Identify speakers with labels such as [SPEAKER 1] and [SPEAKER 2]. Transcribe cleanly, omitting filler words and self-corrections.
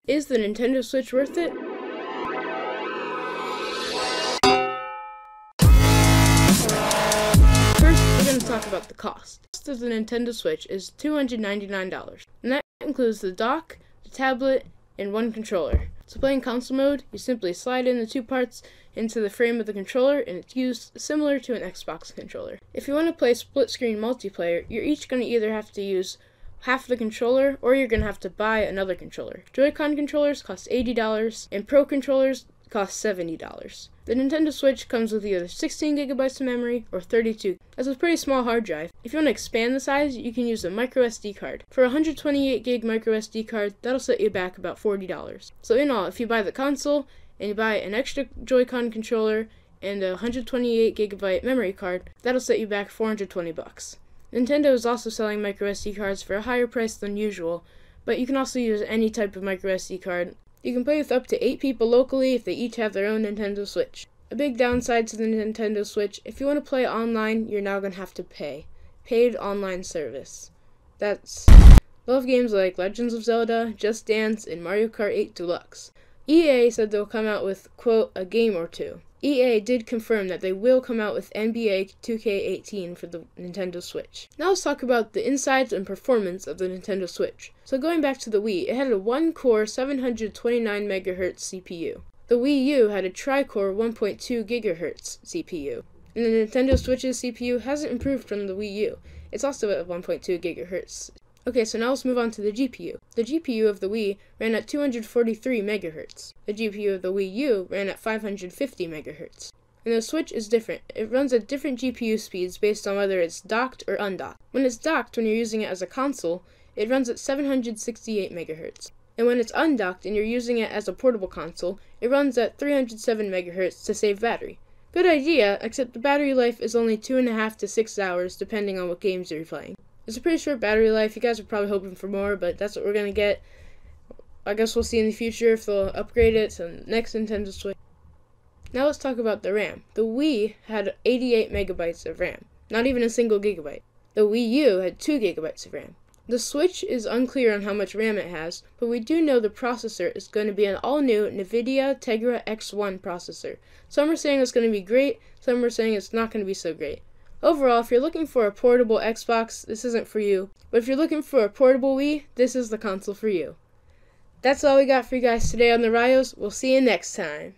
[SPEAKER 1] Is the Nintendo Switch worth it? First, we're going to talk about the cost. The cost of the Nintendo Switch is $299, and that includes the dock, the tablet, and one controller. So playing console mode, you simply slide in the two parts into the frame of the controller, and it's used similar to an Xbox controller. If you want to play split-screen multiplayer, you're each going to either have to use half the controller, or you're going to have to buy another controller. Joy-Con controllers cost $80, and Pro controllers cost $70. The Nintendo Switch comes with either 16 gigabytes of memory or 32. That's a pretty small hard drive. If you want to expand the size, you can use a micro SD card. For a 128 gig micro SD card, that'll set you back about $40. So in all, if you buy the console, and you buy an extra Joy-Con controller, and a 128 gigabyte memory card, that'll set you back $420. Nintendo is also selling micro SD cards for a higher price than usual, but you can also use any type of micro SD card. You can play with up to 8 people locally if they each have their own Nintendo Switch. A big downside to the Nintendo Switch, if you want to play online, you're now going to have to pay. Paid online service. Love games like Legends of Zelda, Just Dance, and Mario Kart 8 Deluxe. EA said they'll come out with, quote, a game or two. EA did confirm that they will come out with NBA 2K18 for the Nintendo Switch. Now let's talk about the insides and performance of the Nintendo Switch. So going back to the Wii, it had a 1-core 729 MHz CPU. The Wii U had a tri-core 1.2 GHz CPU. And the Nintendo Switch's CPU hasn't improved from the Wii U. It's also at 1.2 GHz. Okay, so now let's move on to the GPU. The GPU of the Wii ran at 243 MHz. The GPU of the Wii U ran at 550 MHz. And the Switch is different. It runs at different GPU speeds based on whether it's docked or undocked. When it's docked, when you're using it as a console, it runs at 768 MHz. And when it's undocked and you're using it as a portable console, it runs at 307 MHz to save battery. Good idea, except the battery life is only 2.5 to 6 hours depending on what games you're playing. It's a pretty short battery life. You guys are probably hoping for more, but that's what we're going to get. I guess we'll see in the future if they'll upgrade it to the next Nintendo Switch. Now let's talk about the RAM. The Wii had 88 megabytes of RAM, not even a single gigabyte. The Wii U had 2 gigabytes of RAM. The Switch is unclear on how much RAM it has, but we do know the processor is going to be an all-new NVIDIA Tegra X1 processor. Some are saying it's going to be great, some are saying it's not going to be so great. Overall, if you're looking for a portable Xbox, this isn't for you. But if you're looking for a portable Wii, this is the console for you. That's all we got for you guys today on the RyOs. We'll see you next time.